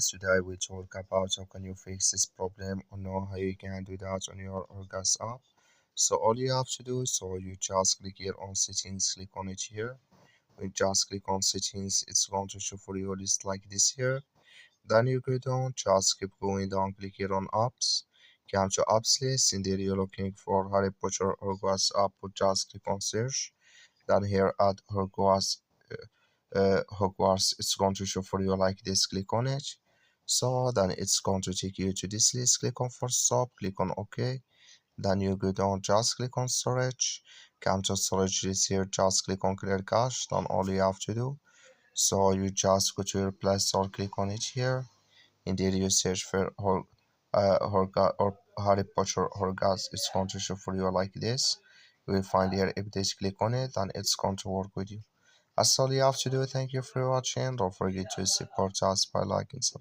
Today we talk about how can you fix this problem or know how you can do that on your Orgas app. So all you have to do, so you just click here on settings, click on it here. When you just click on settings, it's going to show for you a list like this here. Then you go down, just keep going down, click here on apps. Come to apps list, and there you're looking for Harry Potter Hogwarts app, just click on search. Then here at Hogwarts, it's going to show for you like this, click on it. So then it's going to take you to this list, click on first stop, click on OK. Then you go down, just click on storage, come to storage list here, just click on clear cache. Then all you have to do, so you just go to your Play Store, click on it here. And there you search for or Harry Potter Horgas. It's going to show for you like this. You will find here update, click on it, and it's going to work with you. That's all you have to do. Thank you for watching. Don't forget to support us by liking, subscribing.